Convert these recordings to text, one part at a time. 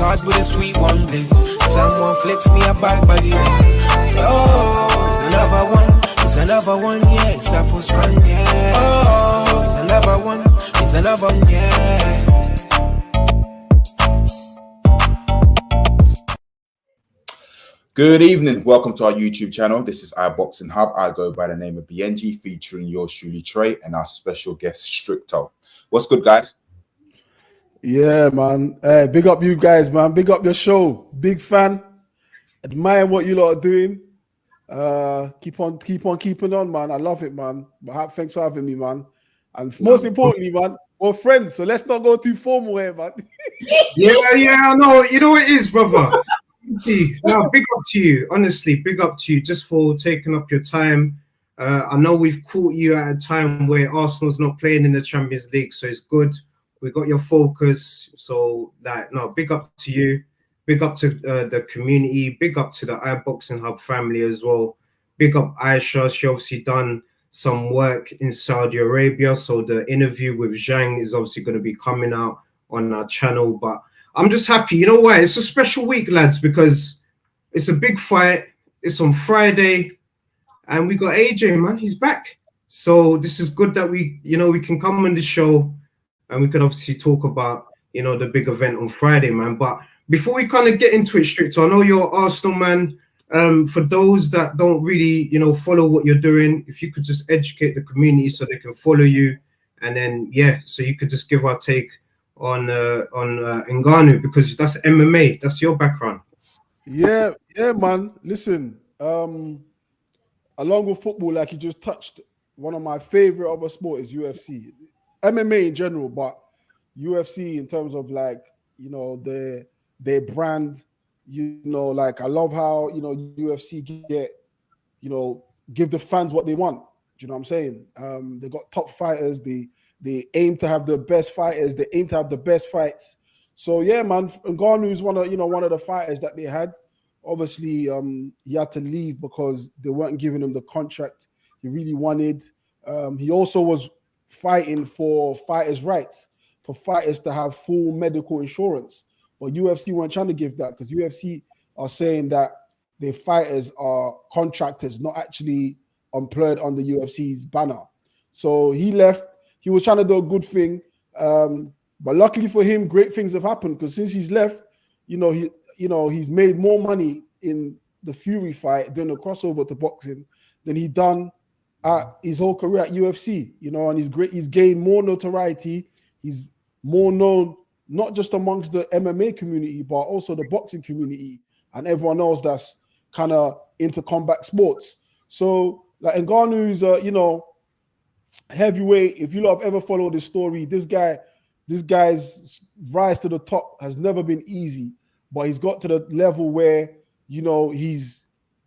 heart with a sweet one bliss. Someone flips me a back body. So it's another one, yeah. It's a first one, yeah. Oh, it's another one, yeah. Good evening. Welcome to our YouTube channel. This is iBoxingHub. I go by the name of Biyenge, featuring yours Truly Tre and our special guest Stricto. What's good, guys? Yeah, man. Hey, big up you guys, man. Big up your show. Big fan. Admire what you lot are doing. Keep on keeping on, man. I love it, man. But thanks for having me, man. And most importantly, man, we're friends, so let's not go too formal here, man. yeah, I know. You know what it is, brother. No, big up to you. Honestly, big up to you just for taking up your time. I know we've caught you at a time where Arsenal's not playing in the Champions League, so it's good. We got your focus. So, big up to you. Big up to the community. Big up to the iBoxingHub family as well. Big up Aisha. She obviously done some work in Saudi Arabia. So the interview with Zhang is obviously going to be coming out on our channel. But I'm just happy. You know why? It's a special week, lads, because it's a big fight. It's on Friday. And we got AJ, man. He's back. So this is good that we can come on the show and we can obviously talk about, the big event on Friday, man. But before we kind of get into it, Stricto, I know you're an Arsenal man. For those that don't really, follow what you're doing, if you could just educate the community so they can follow you. And then, so you could just give our take on Ngannou, because that's MMA. That's your background. Yeah, man. Listen, along with football, like you just touched, one of my favorite other sport is UFC. MMA in general, but UFC in terms of their brand, I love how, UFC give the fans what they want. Do you know what I'm saying? They got top fighters. They aim to have the best fighters. They aim to have the best fights. So yeah, man, Ngannou is one of the fighters that they had. Obviously, he had to leave because they weren't giving him the contract he really wanted. He also was fighting for fighters' rights, for fighters to have full medical insurance. But UFC weren't trying to give that, because UFC are saying that their fighters are contractors, not actually employed under UFC's banner. So he left. He was trying to do a good thing. But luckily for him, great things have happened, because since he's left, he's made more money in the Fury fight, doing a crossover to boxing, than he done at his whole career at UFC. And he's gained more notoriety. He's more known, not just amongst the MMA community, but also the boxing community and everyone else that's kind of into combat sports. So, like, Ngannou's, heavyweight. If you lot have ever followed this story, this guy's rise to the top has never been easy, but he's got to the level where, he's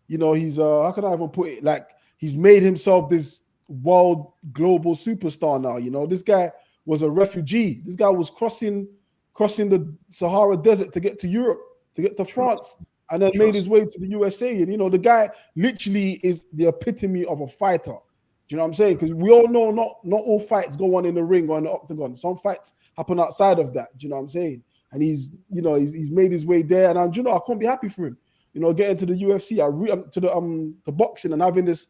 how can I even put it? Like, he's made himself this world global superstar now. This guy was a refugee. This guy was crossing the Sahara Desert to get to Europe, to get to France, and then made his way to the USA. And, the guy literally is the epitome of a fighter. Do you know what I'm saying? Because we all know not all fights go on in the ring or in the octagon. Some fights happen outside of that. Do you know what I'm saying? And he's made his way there. And I can't be happy for him. Getting to the UFC, to the boxing and having this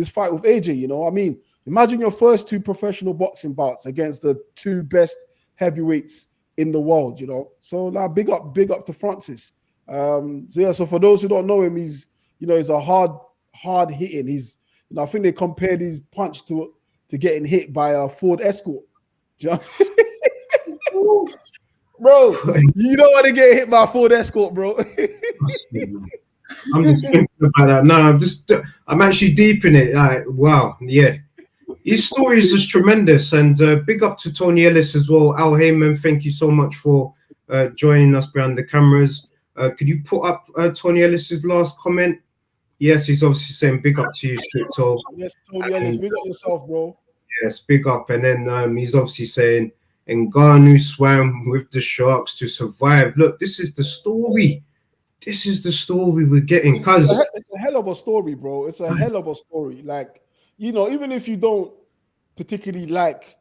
fight with AJ. Imagine your first two professional boxing bouts against the two best heavyweights in the world. So now big up to Francis. So for those who don't know him, he's a hard hitting. I think they compared his punch to getting hit by a Ford Escort. Do you know what I'm saying? Bro, you don't want to get hit by a Ford Escort, bro. I'm just thinking about that. No, I'm actually deep in it. Like, wow, yeah. His story is just tremendous, and big up to Tony Ellis as well. Al Heyman, thank you so much for joining us behind the cameras. Could you put up Tony Ellis's last comment? Yes, he's obviously saying big up to you, Stricto. Yes, Tony Ellis, big up yourself, bro. Yes, big up. And then he's obviously saying Ngannou swam with the sharks to survive. Look, this is the story. This is the story we're getting. It's a hell of a story, bro. It's a hell of a story. Like, even if you don't particularly like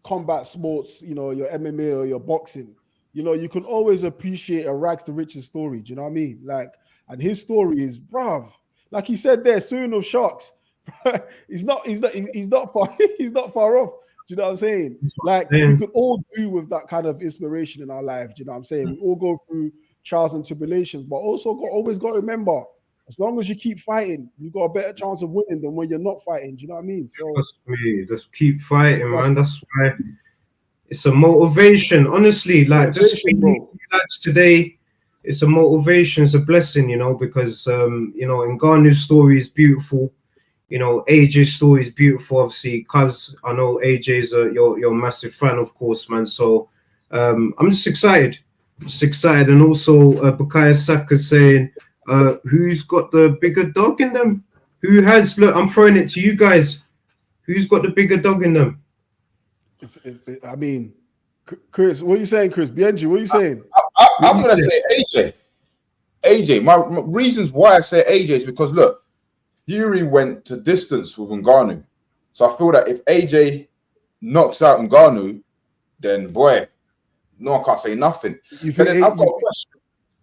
combat sports, your MMA or your boxing, you know, you can always appreciate a rags to riches story. Do you know what I mean? Like, and his story is, bruv, like he said there, swimming of sharks. he's not far, he's not far off. Do you know what I'm saying? Like, we could all do with that kind of inspiration in our life. Do you know what I'm saying? We all go through trials and tribulations, but also always got to remember, as long as you keep fighting, you got a better chance of winning than when you're not fighting. Do you know what I mean? So just keep fighting, man. That's why it's a motivation. Honestly, like just lads today, it's a motivation, it's a blessing, you know, because you know, Ngannou's story is beautiful. You know, AJ's story is beautiful, obviously, because I know AJ's your massive fan, of course, man. So I'm just excited. And also Bukayo Saka saying, who's got the bigger dog in them? Who has, look, I'm throwing it to you guys. Who's got the bigger dog in them? I mean, Chris, what are you saying, Chris? Biyenge, what are you saying? I'm going to say AJ. My reasons why I say AJ is because, look, Fury went to distance with Ngannou. So I feel that if AJ knocks out Ngannou, then, boy, no one can't say nothing. But then I've got a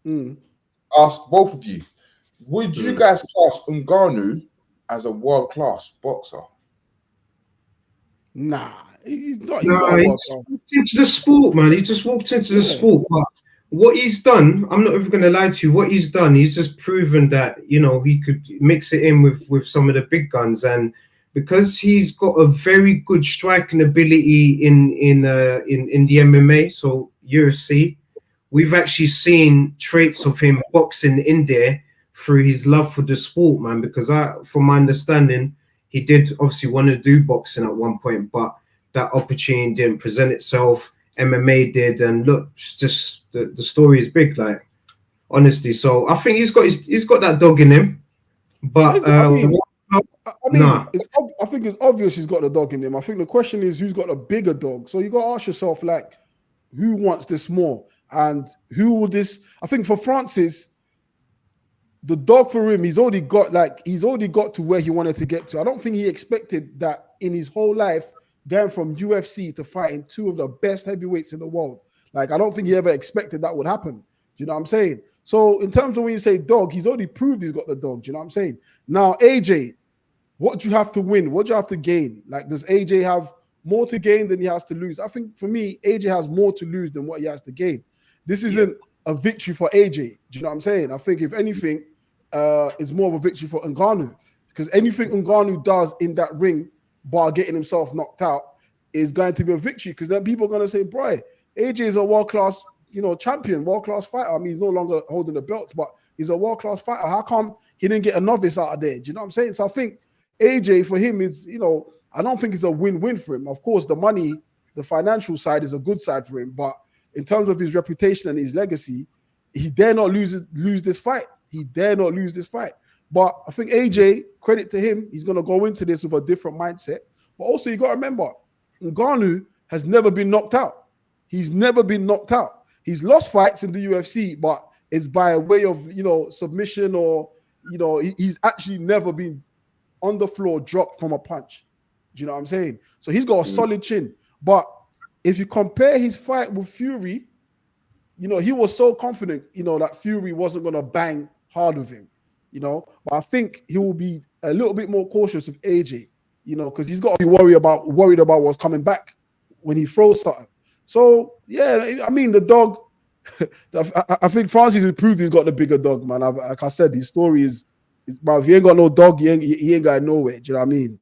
question. Ask both of you. Would you guys class Ngannou as a world-class boxer? Nah, he's not. He walked into the sport, man. He just walked into the sport. But what he's done, I'm not even going to lie to you. What he's done, he's just proven that, you know, he could mix it in with some of the big guns, and because he's got a very good striking ability in the MMA, so UFC, we've actually seen traits of him boxing in there through his love for the sport, man. Because from my understanding, he did obviously want to do boxing at one point, but that opportunity didn't present itself. MMA did, and look, it's just the story is big, like, honestly. So I think he's got that dog in him. But I think it's obvious he's got the dog in him. I think the question is who's got a bigger dog. So you got to ask yourself, like, who wants this more, and who will this? I think for Francis, the dog for him, he's already got to where he wanted to get to. I don't think he expected that in his whole life, going from UFC to fighting two of the best heavyweights in the world. Like, I don't think he ever expected that would happen. Do you know what I'm saying? So in terms of when you say dog, he's already proved he's got the dog. Do you know what I'm saying? Now, AJ, what do you have to win? What do you have to gain? Like, does AJ have more to gain than he has to lose? I think for me, AJ has more to lose than what he has to gain. This isn't a victory for AJ. Do you know what I'm saying? I think if anything, it's more of a victory for Ngannou, because anything Ngannou does in that ring, bar getting himself knocked out, is going to be a victory, because then people are going to say, boy, AJ is a world-class, you know, champion, world-class fighter. I mean, he's no longer holding the belts, but he's a world-class fighter. How come he didn't get a novice out of there? Do you know what I'm saying? So I think AJ, for him, is, you know, I don't think it's a win-win for him. Of course, the money, the financial side is a good side for him, but in terms of his reputation and his legacy, he dare not lose this fight. He dare not lose this fight. But I think AJ, credit to him, he's going to go into this with a different mindset. But also, you got to remember, Ngannou has never been knocked out. He's never been knocked out. He's lost fights in the UFC, but it's by way of, you know, submission, or, you know, he's actually never been on the floor dropped from a punch. Do you know what I'm saying? So he's got a solid chin. But if you compare his fight with Fury, you know, he was so confident, you know, that Fury wasn't going to bang hard with him, you know. But I think he will be a little bit more cautious with AJ, you know, because he's got to be worried about what's coming back when he throws something. So, yeah, I mean, the dog, I think Francis has proved he's got the bigger dog, man. Like I said, his story is bro, if you ain't got no dog, he ain't got nowhere. Do you know what I mean?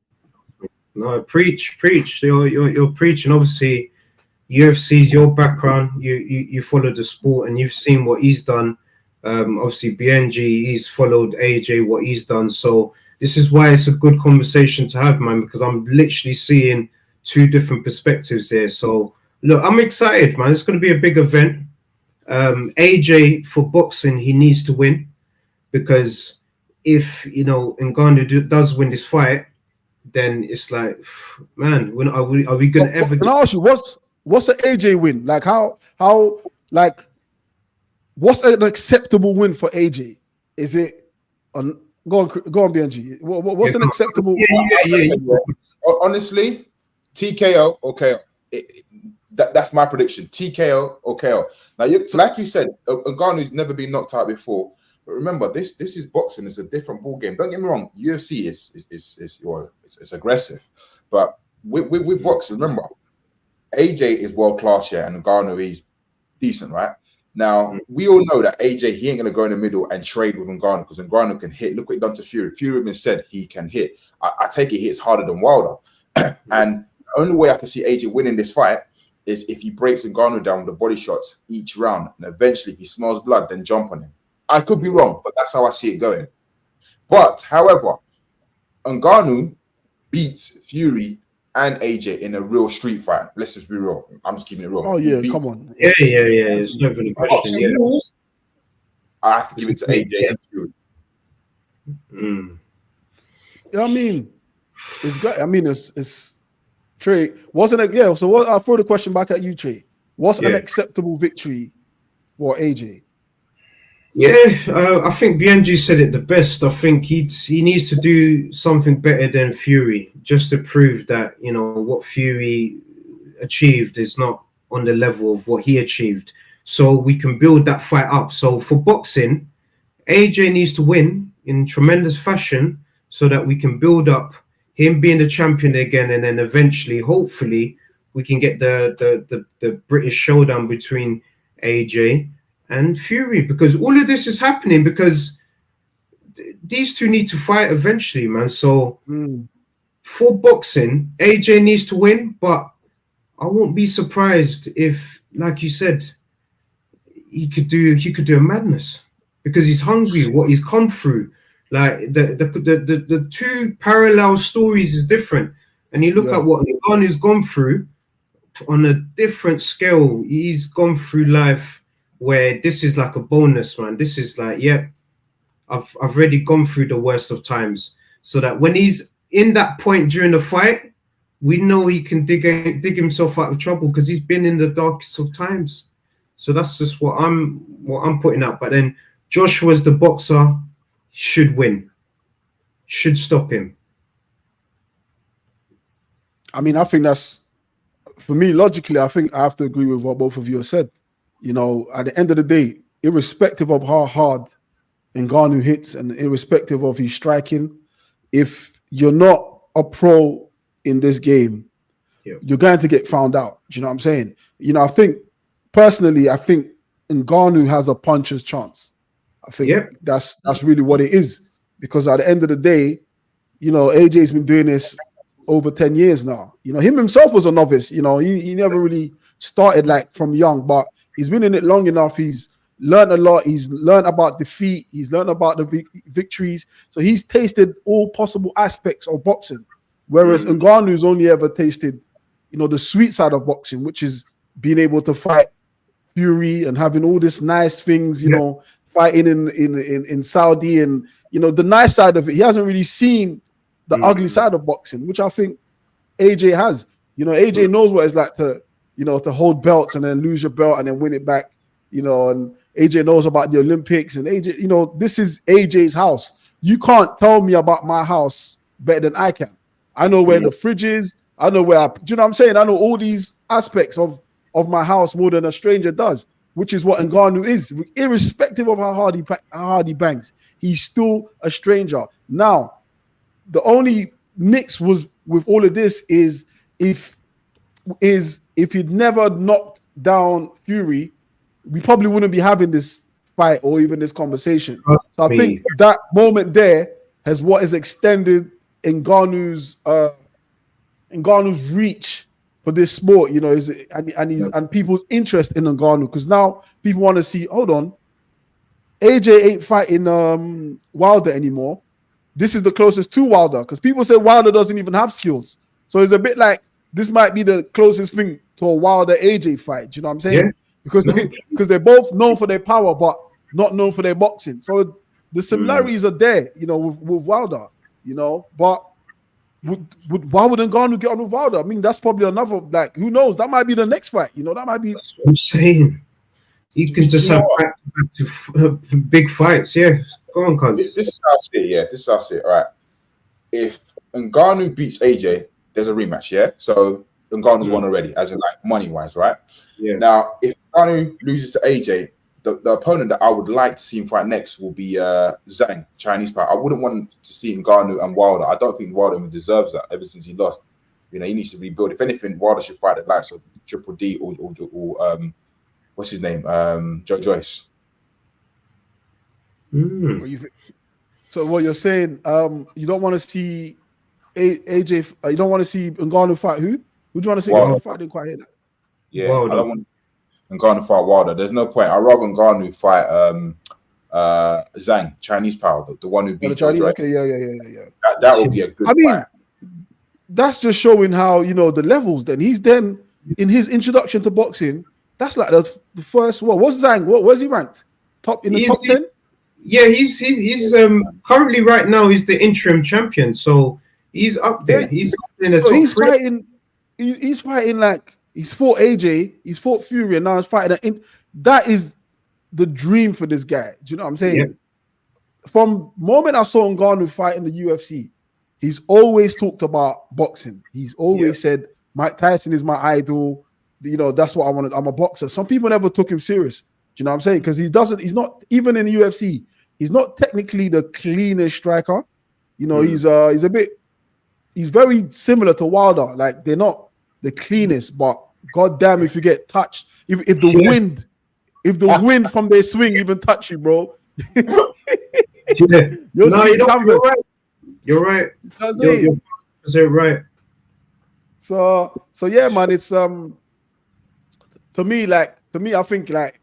No, preach. You're preaching. Obviously, UFC's your background. You follow the sport, and you've seen what he's done. Obviously, Biyenge, he's followed AJ, what he's done. So this is why it's a good conversation to have, man, because I'm literally seeing two different perspectives here. So look, I'm excited, man. It's going to be a big event. AJ, for boxing, he needs to win, because if, you know, Ngannou does win this fight, then it's like, man, when are we going to ever? Can I ask you, what's an AJ win? Like like what's an acceptable win for AJ? Is it go on Biyenge? What's an acceptable? Yeah. Honestly, TKO, okay. That's my prediction. TKO or KO. Now, like you said, Ngannou's never been knocked out before. But remember, this is boxing. It's a different ball game. Don't get me wrong. UFC is aggressive, but with boxing, remember, AJ is world class, yeah, and Ngannou is decent, right? Now we all know that AJ he ain't gonna go in the middle and trade with Ngannou because Ngannou can hit. Look what he done to Fury. Fury even said he can hit. I take it he hits harder than Wilder, and the only way I can see AJ winning this fight is if he breaks Ngannou down with the body shots each round, and eventually if he smells blood, then jump on him. I could be wrong, but that's how I see it going. But however, Ngannou beats Fury and AJ in a real street fight. Let's just be real. I'm just keeping it real. Oh yeah, come on. Yeah. It's never a question. Yeah. I have to give it to AJ and Fury. I mean, it's good. I mean, it's Tre. Wasn't it? Yeah. So I'll throw the question back at you, Tre. What's an acceptable victory for AJ? Yeah, I think Biyenge said it the best. I think he needs to do something better than Fury, just to prove that, you know, what Fury achieved is not on the level of what he achieved. So we can build that fight up. So for boxing, AJ needs to win in tremendous fashion so that we can build up him being the champion again, and then eventually, hopefully, we can get the British showdown between AJ and Fury, because all of this is happening because these two need to fight eventually, man. So for boxing, AJ needs to win, but I won't be surprised if, like you said, he could do a madness because he's hungry. What he's come through, like the two parallel stories is different, and you look at what Ngannou's gone through on a different scale. He's gone through life where this is like a bonus, man. This is like, I've already gone through the worst of times, so that when he's in that point during the fight, we know he can dig himself out of trouble because he's been in the darkest of times. So that's just what I'm putting out. But then Joshua's the boxer, should win, should stop him. I mean, I think that's, for me, logically, I think I have to agree with what both of you have said. You know, at the end of the day, irrespective of how hard Ngannou hits and irrespective of his striking, if you're not a pro in this game, you're going to get found out. Do you know what I'm saying? You know, I think Ngannou has a puncher's chance. I think that's really what it is, because at the end of the day, you know, AJ's been doing this over 10 years now. You know, him himself was a novice. You know, he never really started like from young, but he's been in it long enough. He's learned a lot. He's learned about defeat. He's learned about the victories. So he's tasted all possible aspects of boxing. Whereas Ngannou's only ever tasted, you know, the sweet side of boxing, which is being able to fight Fury and having all these nice things, you know, fighting in Saudi, and, you know, the nice side of it. He hasn't really seen the ugly side of boxing, which I think AJ has. You know, AJ knows what it's like to, you know, to hold belts and then lose your belt and then win it back, you know, and AJ knows about the Olympics, and AJ, you know, this is AJ's house. You can't tell me about my house better than I can. I know where the fridge is. I know where, do you know what I'm saying? I know all these aspects of my house more than a stranger does, which is what Ngannou is. Irrespective of how hard he bangs, he's still a stranger. Now, the only mix was with all of this is if he'd never knocked down Fury, we probably wouldn't be having this fight or even this conversation. So I think that moment there has what has extended Ngannou's reach for this sport, you know, and people's interest in Ngannou, because now people want to see, hold on, AJ ain't fighting Wilder anymore. This is the closest to Wilder, because people say Wilder doesn't even have skills. So it's a bit like this might be the closest thing to a Wilder AJ fight. Do you know what I'm saying? Yeah. Because they're both known for their power, but not known for their boxing. So the similarities are there, you know, with Wilder, you know. But why would Ngannou get on with Wilder? I mean, that's probably another, like, who knows? That might be the next fight, you know. That might be. That's what I'm saying. He can just have big fights. Yeah, go on, cuz. This is how I see it. Yeah, this is how I see it. All right. If Ngannou beats AJ, there's a rematch. Yeah. So Ngannou's won already, as in like money wise, right? Yeah. Now, if Ngannou loses to AJ, the opponent that I would like to see him fight next will be Zhang, Chinese fighter. I wouldn't want to see Ngannou and Wilder. I don't think Wilder even deserves that ever since he lost. You know, he needs to rebuild. If anything, Wilder should fight the likes of Triple D or what's his name? Joe Joyce. So what you're saying, you don't want to see AJ, you don't want to see Ngannou fight who? Who do you want to see Ngannou fight? I didn't quite hear that. Yeah, Wilder. I don't want Ngannou fight Wilder. There's no point. I'd rather Ngannou fight Zhang, Chinese power, the one who beat Chinese. Joe. Okay, yeah. That would be a good fight. That's just showing how, you know, the levels. Then he's in his introduction to boxing. That's like the first. What's Zhang? Where's he ranked? Top 10? Yeah, he's currently right now he's the interim champion, so he's up there. He's in the top three. He's fighting like he's fought AJ, he's fought Fury, and now he's fighting. That is the dream for this guy. Do you know what I'm saying? Yeah. From moment I saw Ngannou fight in the UFC, he's always talked about boxing. He's always said Mike Tyson is my idol. You know, that's what I want. I'm a boxer. Some people never took him serious. Do you know what I'm saying? Because he's not even in the UFC. He's not technically the cleanest striker. You know, he's very similar to Wilder. Like they're not the cleanest, but goddamn, if you get touched, if the wind from their swing even touch you, bro. You're right. You're right. You're right. So yeah, man. It's to me, I think like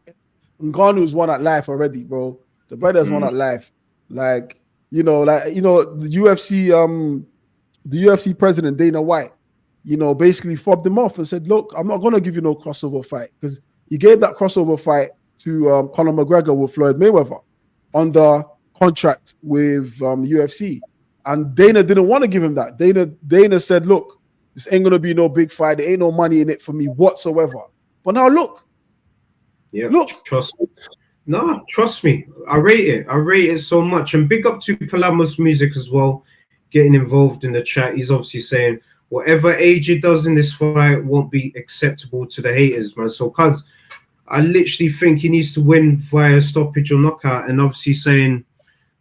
Ngannou's won at life already, bro. The brother's won at life. The UFC president Dana White, you know, basically fobbed him off and said, "Look, I'm not gonna give you no crossover fight," because he gave that crossover fight to Conor McGregor with Floyd Mayweather under contract with UFC, and Dana didn't want to give him that. Dana said, "Look, this ain't gonna be no big fight. There ain't no money in it for me whatsoever." But now look. Yeah, trust me. I rate it so much. And big up to Palamos Music as well, getting involved in the chat. He's obviously saying whatever AJ does in this fight won't be acceptable to the haters, man. So, cuz I literally think he needs to win via stoppage or knockout. And obviously saying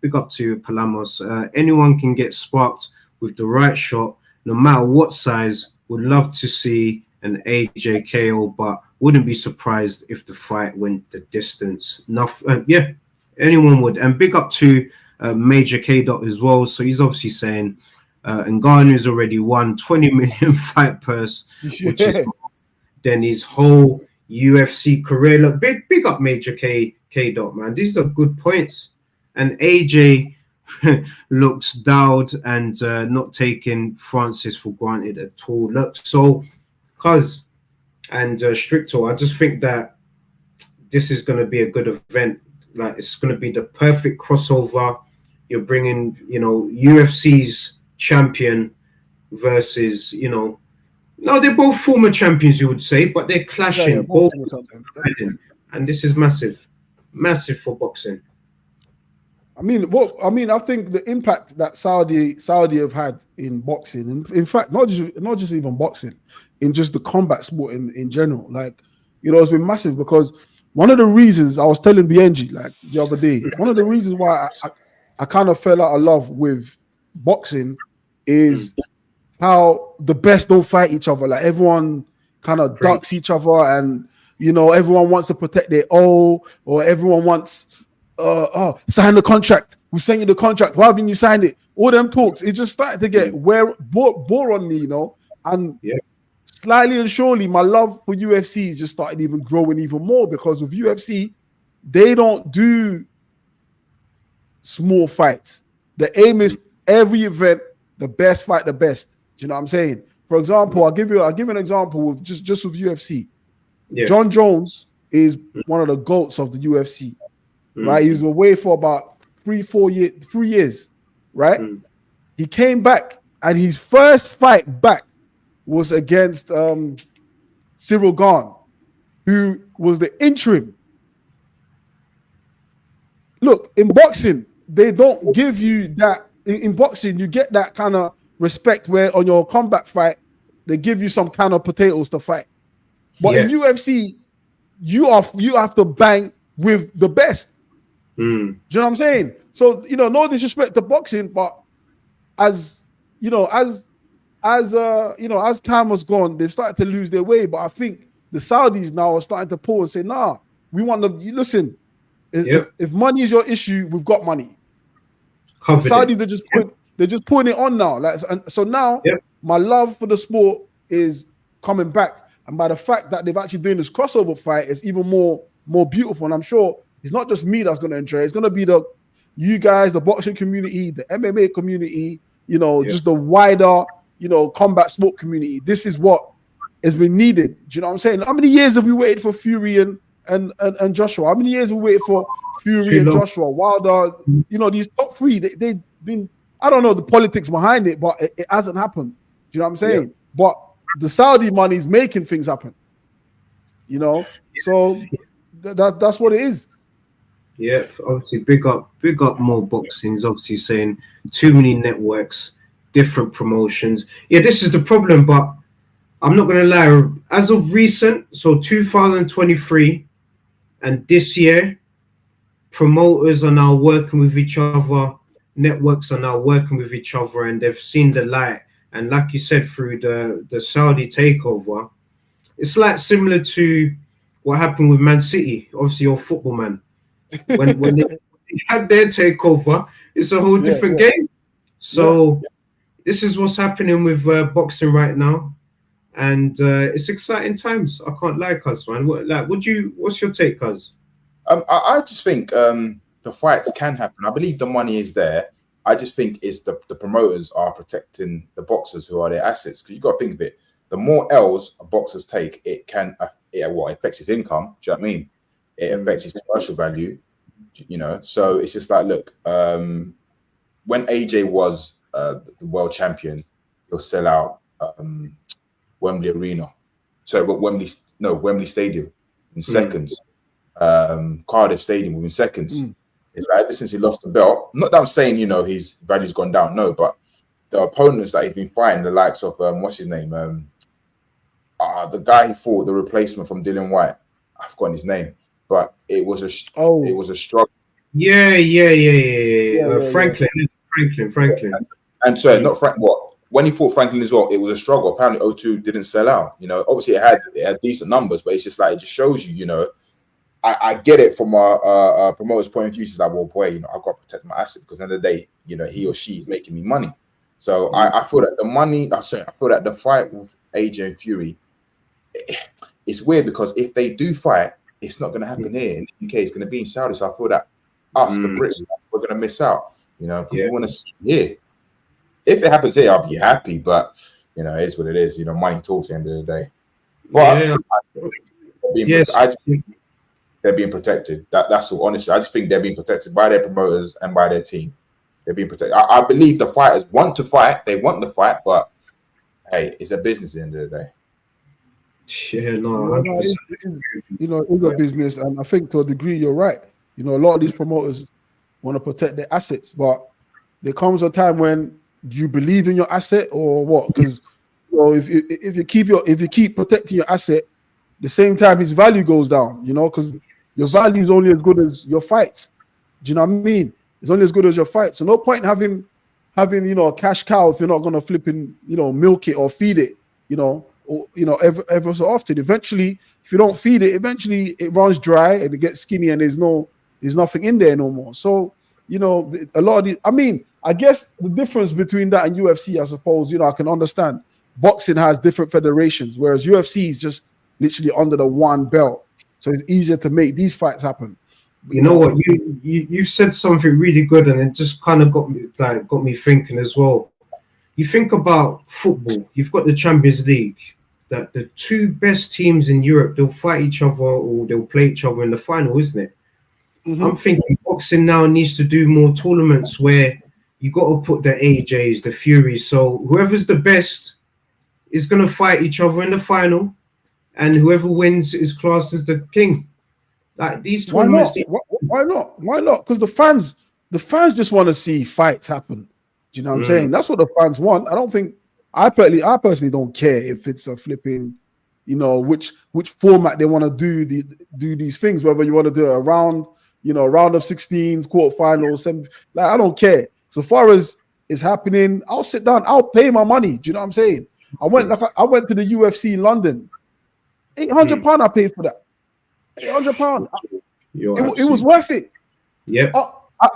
big up to Palamos. Anyone can get sparked with the right shot, no matter what size. Would love to see an AJ KO, but wouldn't be surprised if the fight went the distance. Anyone would. And big up to Major K. Dot as well. So he's obviously saying Ngannou's already won 20 million fight purse, which is then his whole UFC career. Look, big up Major K. Dot, man. These are good points. And AJ looks dowd and not taking Francis for granted at all. Look, so Stricto, I just think that this is going to be a good event. Like, it's going to be the perfect crossover. You're bringing, you know, UFC's champion versus, you know, no, they're both former champions, you would say, but they're clashing. Both, and this is massive for boxing. I think the impact that Saudi have had in boxing, in fact, not just even boxing, in just the combat sport in general, like, you know, it's been massive. Because one of the reasons I was telling Biyenge like the other day, one of the reasons why I kind of fell out of love with boxing is how the best don't fight each other. Like everyone kind of ducks each other, and you know, everyone wants to protect their or everyone wants. Sign the contract. We sent you the contract. Why haven't you signed it? All them talks. It just started to get bore on me, you know. And slightly and surely, my love for UFC just started even growing even more, because with UFC, they don't do small fights. The aim is every event, the best fight the best. Do you know what I'm saying? For example, I'll give you an example with just with UFC. Yeah. John Jones is one of the GOATs of the UFC. Right, he was away for about 3 years, right? He came back, and his first fight back was against Cyril Gane, who was the interim. Look, in boxing, they don't give you that. In boxing, you get that kind of respect where on your combat fight, they give you some kind of potatoes to fight. But Yeah. in UFC, you have to bang with the best. Do you know what I'm saying? So, no disrespect to boxing, but as time has gone, they've started to lose their way. But I think the Saudis now are starting to pull and say, nah, we want them. Listen, if money is your issue, we've got money. The Saudis they're just putting it on now. So now my love for the sport is coming back. And by the fact that they've actually doing this crossover fight, it's even more beautiful. And I'm sure it's not just me that's going to enjoy it. It's going to be you guys, the boxing community, the MMA community, just the wider, combat sport community. This is what has been needed. Do you know what I'm saying? How many years have we waited for Fury and Joshua? How many years have we waited for Fury and Joshua? Wilder, these top three, they've been, I don't know the politics behind it, but it hasn't happened. Do you know what I'm saying? Yeah. But the Saudi money is making things happen. So that's what it is. Yeah, obviously, big up more boxing. He's obviously saying too many networks, different promotions. Yeah, this is the problem, but I'm not going to lie. As of recent, so 2023 and this year, promoters are now working with each other. Networks are now working with each other, and they've seen the light. And like you said, through the Saudi takeover, it's like similar to what happened with Man City, obviously your football man. When they had their takeover, it's a whole different game. So this is what's happening with boxing right now, and it's exciting times. I can't lie, cuz man. What's your take, cuz? I just think the fights can happen. I believe the money is there. I just think it's the promoters are protecting the boxers who are their assets, because you got to think of it. The more L's boxers take, it affects his income. Do you know what I mean? It affects his commercial value. So it's just like, look, when AJ was the world champion, he'll sell out Wembley Arena. So Wembley Stadium in seconds. Cardiff Stadium within seconds. It's like ever since he lost the belt, not that I'm saying, his value's gone down, no, but the opponents that he's been fighting, the likes of, what's his name? The guy he fought, the replacement from Dylan White, I've forgotten his name, but it was a struggle. Yeah. Franklin. And so, not Frank, when he fought Franklin as well, it was a struggle. Apparently, O2 didn't sell out. Obviously it had decent numbers, but it's just like, it just shows you, I get it from a promoter's point of view. It's like, well, boy, I've got to protect my asset, because at the end of the day, he or she is making me money. So I feel that the fight with AJ and Fury, it's weird, because if they do fight, it's not going to happen here in the UK. It's going to be in Saudi. So I feel that us, the Brits, we're going to miss out. Because we want to see it here. If it happens here, I'll be happy. But it is what it is. Money talks at the end of the day. But I just think they're being protected. That's all. Honestly, I just think they're being protected by their promoters and by their team. They're being protected. I believe the fighters want to fight. They want the fight, but hey, it's a business at the end of the day. Yeah, no, it's a business, and I think to a degree you're right. A lot of these promoters want to protect their assets, but there comes a time when you believe in your asset or what? Because if you keep protecting your asset, the same time his value goes down. Because your value is only as good as your fights. Do you know what I mean? It's only as good as your fight. So no point having a cash cow if you're not gonna flipping milk it or feed it. Ever so often. Eventually, if you don't feed it, eventually it runs dry and it gets skinny and there's nothing in there no more. So a lot of these. I mean, I guess the difference between that and UFC, I suppose, I can understand. Boxing has different federations, whereas UFC is just literally under the one belt, so it's easier to make these fights happen. You know what? You said something really good, and it just kind of got me thinking as well. You think about football. You've got the Champions League. That the two best teams in Europe, they'll fight each other or they'll play each other in the final, isn't it? I'm thinking boxing now needs to do more tournaments where you got to put the AJs, the Furies. So whoever's the best is going to fight each other in the final, and whoever wins is classed as the king. Like these tournaments. Why not? Because the fans just want to see fights happen. Do you know what I'm saying? That's what the fans want. I I personally don't care if it's a flipping, you know, which format they want to do these things. Whether you want to do a round, you know, round of 16s, quarterfinals, semi, like I don't care. So far as it's happening, I'll sit down. I'll pay my money. Do you know what I'm saying? I went to the UFC in London. £800 I paid for that. £800. It was worth it. Yeah.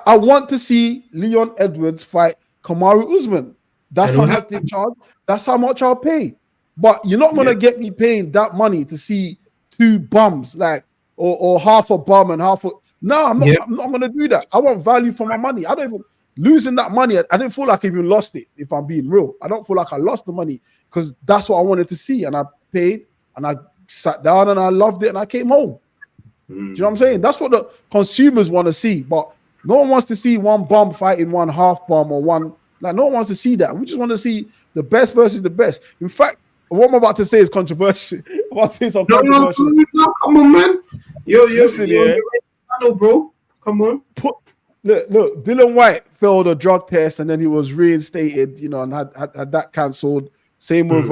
I want to see Leon Edwards fight Kamaru Usman. That's how much they charge. That's how much I'll pay. But you're not gonna get me paying that money to see two bums, like or half a bum and half a. No, I'm not gonna do that. I want value for my money. I don't even losing that money. I didn't feel like I even lost it. If I'm being real, I don't feel like I lost the money because that's what I wanted to see, and I paid and I sat down and I loved it and I came home. Do you know what I'm saying? That's what the consumers want to see, but no one wants to see one bum fighting one half bum or one. Like no one wants to see that. We just want to see the best versus the best. In fact, what I'm about to say is controversial. I'm about to say something controversial. No, come on, man. You're bro. Come on. Look, Dylan White failed a drug test and then he was reinstated, you know, and had that cancelled. Same with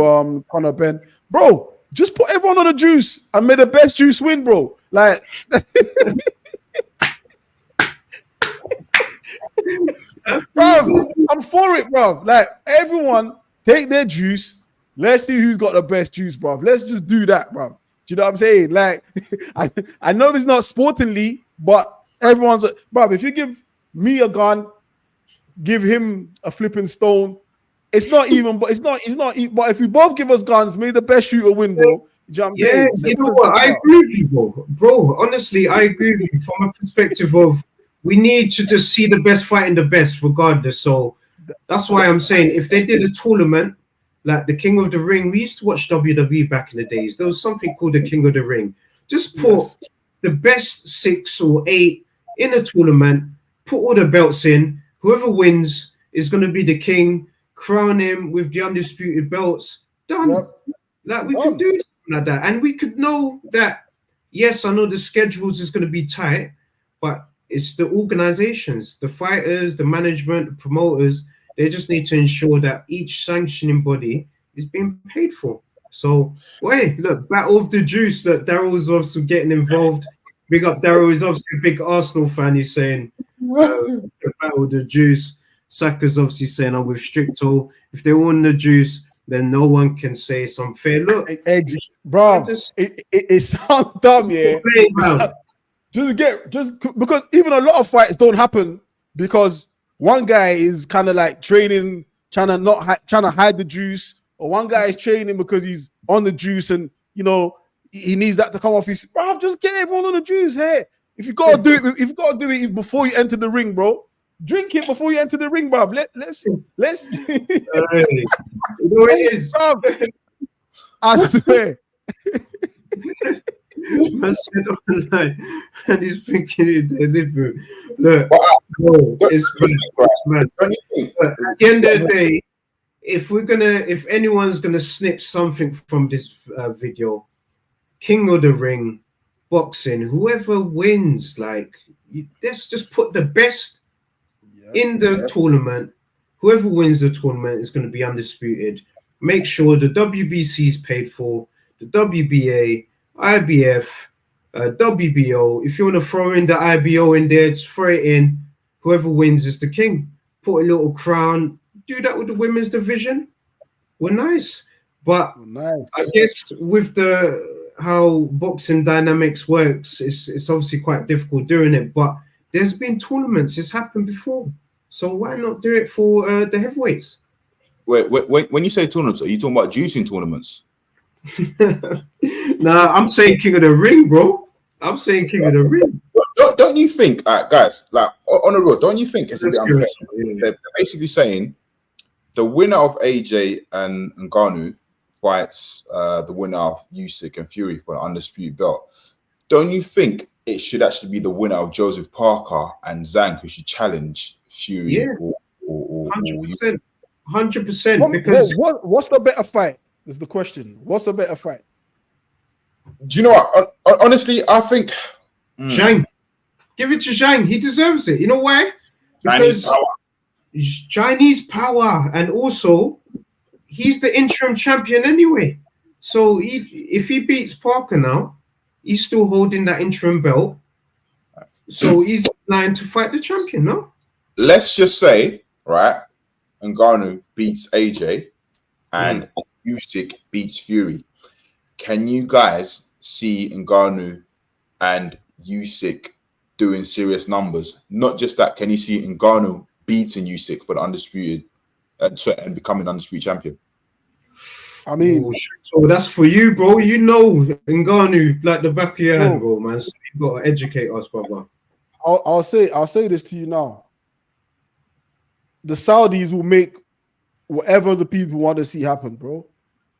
Conor Ben. Bro, just put everyone on the juice and may the best juice win, bro. Like bro, I'm for it, bro. Like everyone take their juice. Let's see who's got the best juice, bro. Let's just do that, bro. Do you know what I'm saying? Like, I know it's not sportingly, but everyone's bro. If you give me a gun, give him a flipping stone. It's not even, but it's not. But if we both give us guns, may the best shooter win, bro. Do you know what I'm saying? You know what? I agree with you, bro. Honestly, I agree with you from a perspective of we need to just see the best fighting the best, regardless. So that's why I'm saying if they did a tournament. Like the King of the Ring, we used to watch WWE back in the days. There was something called the King of the Ring. Just put the best 6 or 8 in a tournament, put all the belts in. Whoever wins is going to be the king. Crown him with the undisputed belts. Done. Yep. Like we could do something like that, and we could know that. Yes, I know the schedules is going to be tight, but it's the organizations, the fighters, the management, the promoters. They just need to ensure that each sanctioning body is being paid for. So, wait, look, Battle of the Juice. Look, Daryl's also getting involved. Big up Daryl. He's obviously a big Arsenal fan. He's saying, the Battle of the Juice. Saka's obviously saying, I'm with Stricto. If they won the Juice, then no one can say it's unfair. Look, bro, it sounds dumb, yeah. Just because even a lot of fights don't happen because one guy is kind of like training, trying to hide the juice, or one guy is training because he's on the juice and you know he needs that to come off. He's bro, just get everyone on the juice. Hey, if you gotta do it before you enter the ring, bro, drink it before you enter the ring, bro. Let's. You know what it is? I swear. I said online, and he's thinking it deliberate. Look, it's man. At the end of the day, if anyone's gonna snip something from this video, King of the Ring, boxing, whoever wins, let's just put the best in the tournament. Whoever wins the tournament is going to be undisputed. Make sure the WBC is paid for, the WBA, IBF, WBO. If you want to throw in the IBO in there, just throw it in. Whoever wins is the king. Put a little crown. Do that with the women's division. We're nice. But I guess with how boxing dynamics works, it's obviously quite difficult doing it. But there's been tournaments. It's happened before. So why not do it for the heavyweights? Wait, when you say tournaments, are you talking about juicing tournaments? Nah, I'm saying King of the Ring, bro. I'm saying King of the Ring. Don't you think, guys, like on the road, don't you think it's a bit unfair? They're basically saying the winner of AJ and Ngannou fights the winner of Usyk and Fury for an undisputed belt. Don't you think it should actually be the winner of Joseph Parker and Zhang who should challenge Fury? Yeah. Or 100%. Because what's the better fight? Is the question. What's a better fight? Do you know what? Honestly, I think Zhang. Give it to Zhang. He deserves it. You know why? Because Chinese power, and also he's the interim champion anyway. So if he beats Parker now, he's still holding that interim belt. So he's lying to fight the champion, no? Let's just say, right, Ngannou beats AJ and Usyk beats Fury. Can you guys see Ngannou and Usyk doing serious numbers? Not just that, can you see Ngannou beating Usyk for the undisputed and becoming undisputed champion? I mean, so that's for you, bro. You know Ngannou like the back of your hand, bro, man. So you got to educate us, brother. I'll say this to you now. The Saudis will make whatever the people want to see happen, bro.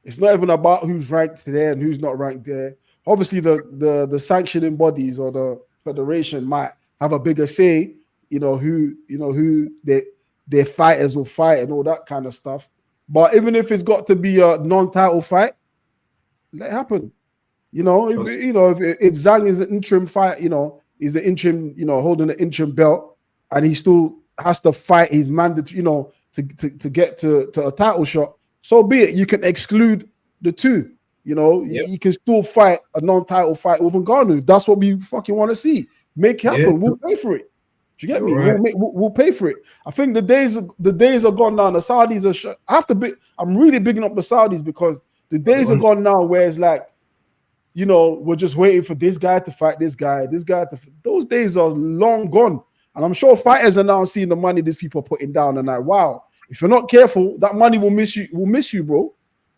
It's not even about who's ranked there and who's not ranked there. Obviously, the sanctioning bodies or the federation might have a bigger say, who their fighters will fight and all that kind of stuff. But even if it's got to be a non-title fight, let it happen. If Zhang is an interim fight, he's the interim, holding the interim belt, and he still has to fight his mandatory, to get to a title shot. So be it. You can exclude the two. You can still fight a non-title fight with Ngannou. That's what we fucking want to see. Make it happen. Yeah. We'll pay for it. Do you get me? Right. We'll pay for it. I think the days are gone now. The Saudis are. I'm really bigging up the Saudis because the days are gone now where it's like, we're just waiting for this guy to fight this guy. Those days are long gone. And I'm sure fighters are now seeing the money these people are putting down and like, wow, if you're not careful, that money will miss you, bro.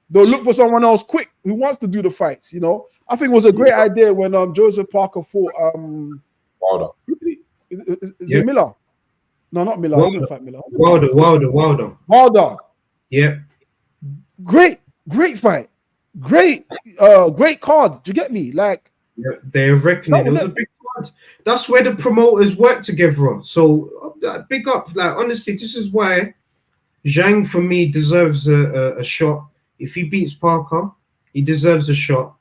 They'll look for someone else quick who wants to do the fights. I think it was a great idea when Joseph Parker fought Wilder. Is it Miller? No, not Miller. Wilder. I didn't fight Miller. Wilder. Yeah. Great fight. Great card. Do you get me? Like, yeah, they're reckoning. It was a big card. That's where the promoters work together on. So big up. Like, honestly, this is why Zhang for me deserves a shot. If he beats Parker, he deserves a shot.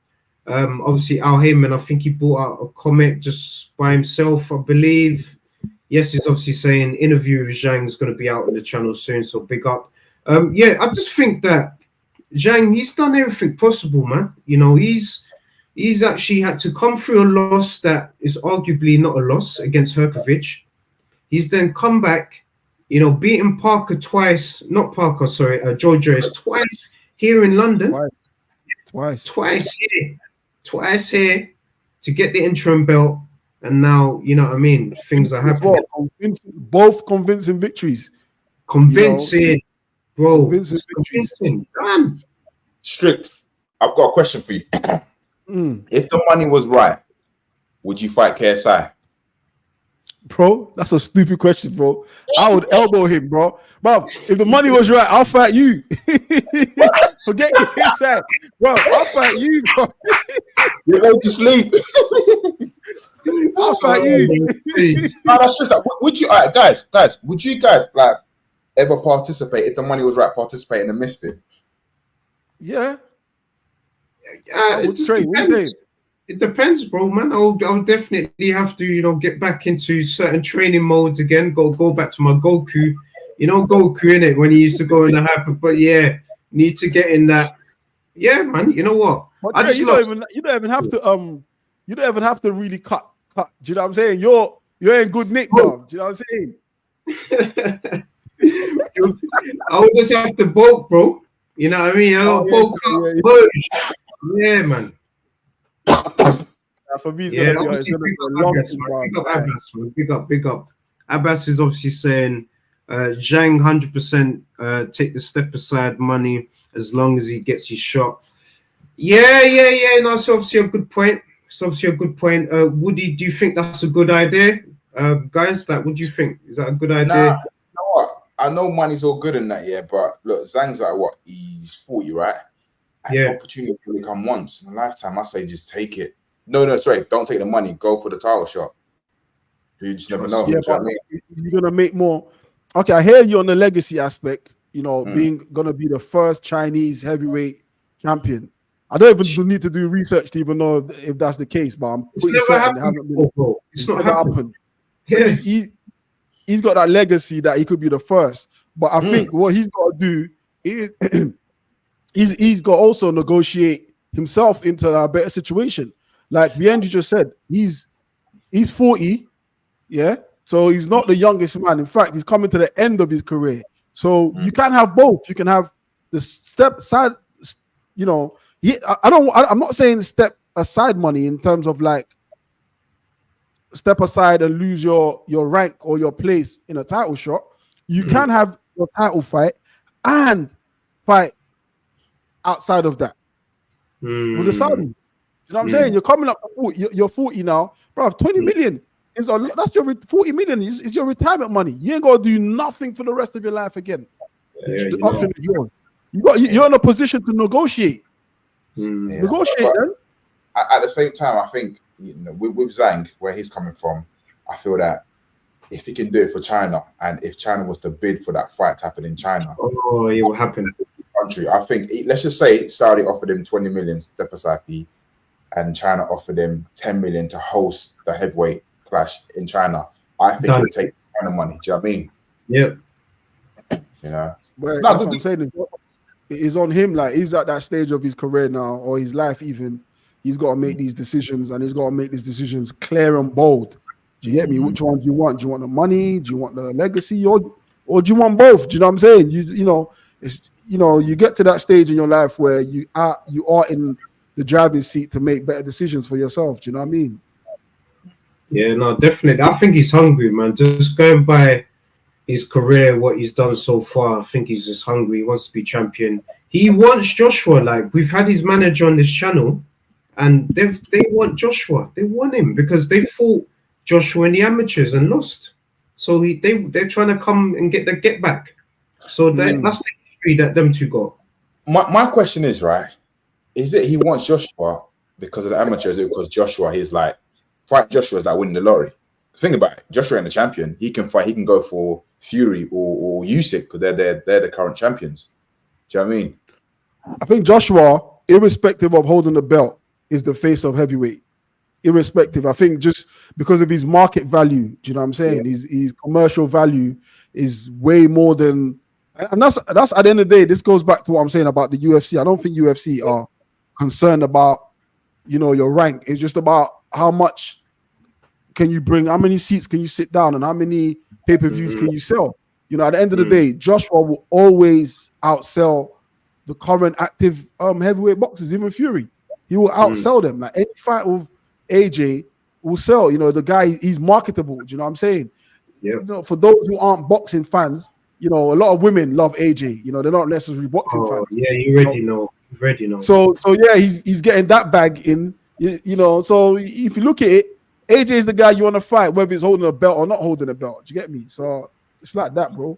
Obviously, Al Heyman, I think he brought out a comment just by himself, I believe. Yes, he's obviously saying interview with Zhang is going to be out on the channel soon, so big up. I just think that Zhang, he's done everything possible, man. He's actually had to come through a loss that is arguably not a loss against Herkovich. He's then come back, beating Parker twice, not Parker, sorry, George Joyce twice here in London. Twice here to get the interim belt, and now things are happening. Both convincing victories. Convincing, bro. Convincing. Strict, I've got a question for you. If the money was right, would you fight KSI? Bro, that's a stupid question, bro. I would elbow him, bro. Bro, if the money was right, I'll fight you. Forget KSI. Bro, I'll fight you, bro. You're going to sleep. I'll fight you. No, that's just that. Would you, guys, would you guys like ever participate if the money was right? Participate in a misfit? Yeah. It depends, bro, man. I'll definitely have to, get back into certain training modes again. Go back to my Goku, Goku in it when he used to go in the hyper. But yeah, need to get in that. Yeah, man. You know what? But you don't even have to really cut. Do you know what I'm saying? You're in good nick, bro. Do you know what I'm saying? I would just have to bulk, bro. You know what I mean? Bulk up. Yeah, man. For me, it's gonna be a long big up. Abbas is obviously saying Zhang 100% take the step aside money as long as he gets his shot. Yeah. No, it's obviously a good point. Woody, do you think that's a good idea? Guys, like, what do you think? Is that a good idea? Nah, you know what? I know money's all good in that, yeah, but look, Zhang's like what? He's 40, right? And opportunity only come once in a lifetime. I say just take it. No, sorry, don't take the money. Go for the title shot. You just never know. Yeah, but you're gonna make more. Okay, I hear you on the legacy aspect. Being gonna be the first Chinese heavyweight champion. I don't even need to do research to even know if that's the case, but I'm pretty certain it hasn't been. It's not happened. Yeah. So he's got that legacy that he could be the first. But I think what he's got to do is he's got to also negotiate himself into a better situation. Like Biyenge just said, he's 40, yeah. So he's not the youngest man. In fact, he's coming to the end of his career. So you can have both. You can have the step side, you know. I'm not saying step aside money in terms of like step aside and lose your rank or your place in a title shot. You can have your title fight and fight outside of that with the Saudis. You know what I'm saying? You're coming up, you're 40 now, bro. 20 million is that's your 40 million is your retirement money. You ain't gonna do nothing for the rest of your life again. The option is yours. You're in a position to negotiate. Negotiate. Then. At the same time, I think with Zhang, where he's coming from, I feel that if he can do it for China, and if China was to bid for that fight to happen in China, it will happen. Country, I think. Let's just say Saudi offered him 20 million step aside fee, and China offered him 10 million to host the heavyweight clash in China. I think he'll take China money. Do you know what I mean? Yeah. You know, well, that's what I'm saying. It's on him. Like he's at that stage of his career now, or his life even. He's got to make these decisions, and he's got to make these decisions clear and bold. Do you get me? Which one do you want? Do you want the money? Do you want the legacy, or do you want both? Do you know what I'm saying? You know, it's you get to that stage in your life where you are in the driving seat to make better decisions for yourself. Do you know what I mean? Yeah, no, definitely. I think he's hungry, man. Just going by his career, what he's done so far, I think he's just hungry. He wants to be champion. He wants Joshua. Like we've had his manager on this channel, and they want Joshua. They want him because they fought Joshua in the amateurs and lost. So they're trying to come and get the get back. So that's the history that them two got. My question is, right, is it he wants Joshua because of the amateurs, because Joshua, he's like, fight Joshua is like winning the lottery. Think about it. Joshua ain't the champion. He can fight, he can go for Fury or Usyk because they're the current champions. Do you know what I mean? I think Joshua, irrespective of holding the belt, is the face of heavyweight. Irrespective, I think just because of his market value, do you know what I'm saying? Yeah. His commercial value is way more than, and that's at the end of the day. This goes back to what I'm saying about the UFC. I don't think UFC are concerned about your rank. It's just about how much can you bring, how many seats can you sit down, and how many pay-per-views can you sell. At the end of the day, Joshua will always outsell the current active heavyweight boxers, even Fury. He will outsell them. Like any fight with AJ will sell. The guy, he's marketable. Do you know what I'm saying? Yeah. For those who aren't boxing fans, a lot of women love AJ. They're not necessarily boxing fans. Yeah, you already know. So yeah, he's getting that bag in. So if you look at it, AJ is the guy you want to fight, whether he's holding a belt or not holding a belt. Do you get me? So it's like that, bro.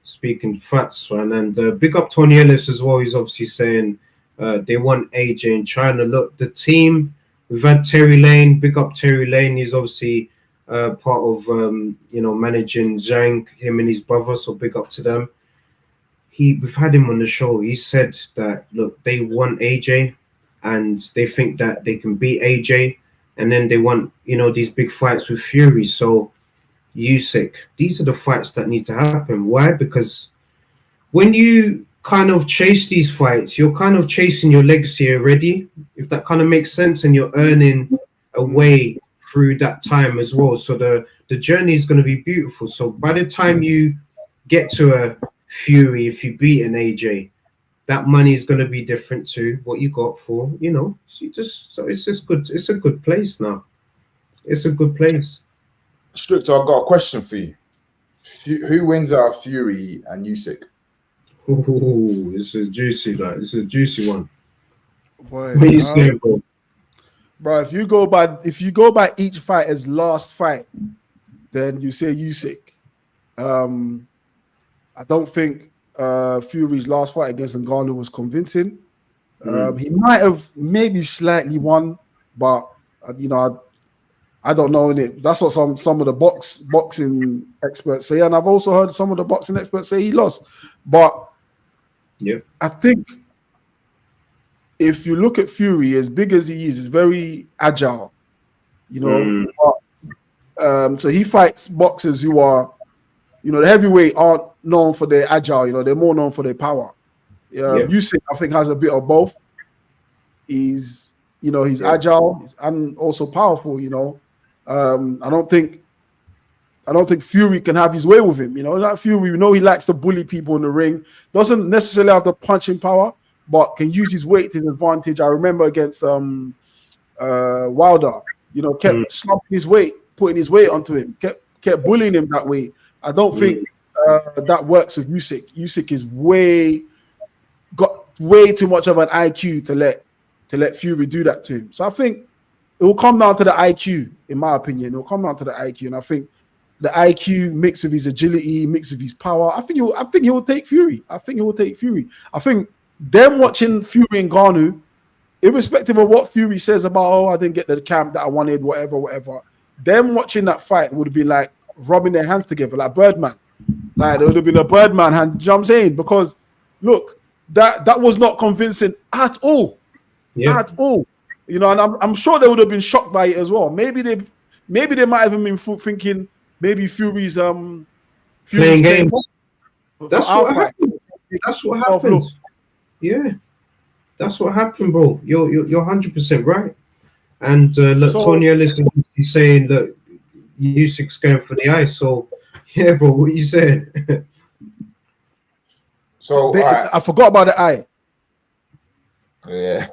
Speaking facts, man, and big up Tony Ellis as well. He's obviously saying they want AJ in China. Look, the team, we've had Terry Lane. Big up Terry Lane. He's obviously part of managing Zhang, him and his brother. So big up to them. We've had him on the show. He said that look, they want AJ, and they think that they can beat AJ, and then they want these big fights with Fury. So Usyk, these are the fights that need to happen. Why? Because when you kind of chase these fights, you're kind of chasing your legacy already, if that kind of makes sense, and you're earning a way through that time as well. So the journey is going to be beautiful. So by the time you get to a Fury, if you beat an AJ, that money is going to be different to what you got for, so it's just good. It's a good place now. It's a good place. Stricto, I've got a question for you. Who wins out of Fury and Usyk? Oh, this is juicy, like this is a juicy one. Boy, what you saying, bro? Bro, if you go by each fighter's last fight, then you say Usyk. I don't think Fury's last fight against Ngannou was convincing. He might have maybe slightly won, but I don't know. That's what some of the boxing experts say, and I've also heard some of the boxing experts say he lost. But I think if you look at Fury, as big as he is, he's very agile. So he fights boxers who are, the heavyweight aren't known for their agile. They're more known for their power. Usyk, I think, has a bit of both. He's agile and also powerful. I don't think Fury can have his way with him. Like Fury, we know he likes to bully people in the ring. Doesn't necessarily have the punching power, but can use his weight to his advantage. I remember against Wilder, kept slumping his weight, putting his weight onto him, kept bullying him that way. I don't think that works with Usyk. Usyk is got way too much of an IQ to let Fury do that to him. So I think it will come down to the IQ, in my opinion. It will come down to the IQ, and I think the IQ mixed with his agility, mixed with his power, I think he will take Fury. I think them watching Fury and Ngannou, irrespective of what Fury says about, I didn't get the camp that I wanted, whatever. Them watching that fight would be like rubbing their hands together, like Birdman. Like it would have been a Birdman hand. You know what I'm saying? Because look, that was not convincing at all. Yeah. At all. And I'm sure they would have been shocked by it as well. Maybe they might have been thinking maybe Fury's playing games. That's what happened. That's what happened. Yeah. That's what happened, bro. You're 100% right. And look, Tony Ellis is saying that Usyk's going for the ice. So yeah, bro, what you saying? So I forgot about the eye. Yeah.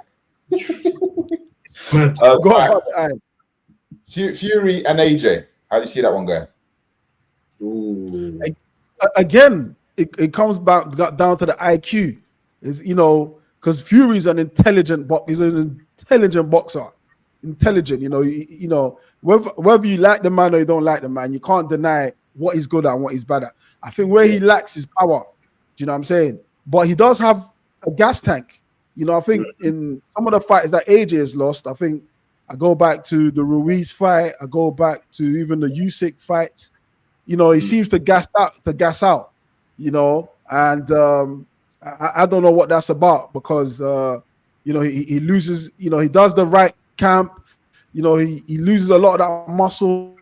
Man, forgot about the eye. Fury and AJ. How do you see that one going? Ooh. Again, it comes back down to the IQ. Is because Fury's an intelligent boxer. Intelligent, whether you like the man or you don't like the man, you can't deny what he's good at and what he's bad at. I think where he lacks is power. Do you know what I'm saying? But he does have a gas tank. I think in some of the fights that AJ has lost, I think I go back to the Ruiz fight, I go back to even the Usyk fights. He seems to gas out. And I don't know what that's about because he loses. He does the right camp. He loses a lot of that muscle.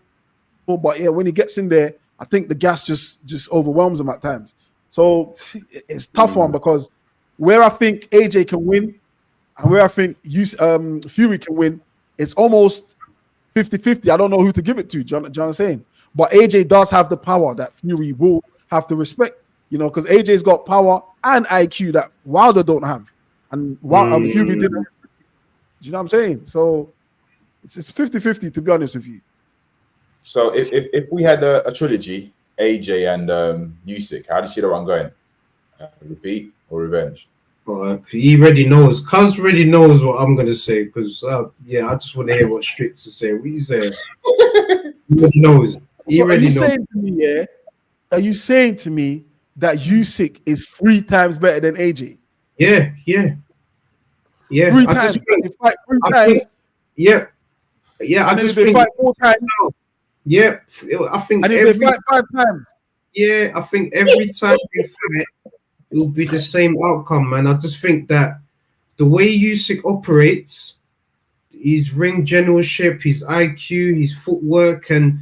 But yeah, when he gets in there, I think the gas just overwhelms him at times. So it's a tough one because where I think AJ can win and where I think Fury can win, it's almost 50-50. I don't know who to give it to. Do you know what I'm saying? But AJ does have the power that Fury will have to respect, because AJ's got power and IQ that Wilder don't have. And Fury didn't. Do you know what I'm saying? So it's 50-50, to be honest with you. So if we had a trilogy, AJ and Usyk, how do you see that one going? Repeat or revenge? He already knows. Cuz already knows what I'm gonna say because I just want to hear what Strict to say. What you saying? He already knows. Are you saying to me that Usyk is 3 times better than AJ? Yeah. 3 times. They fight 3 times. Yeah. I just think they fight 4 times. Yeah, I think. And if they fight 5 times. Yeah, I think every time they fight, it will be the same outcome, man. I just think that the way Usyk operates, his ring generalship, his IQ, his footwork, and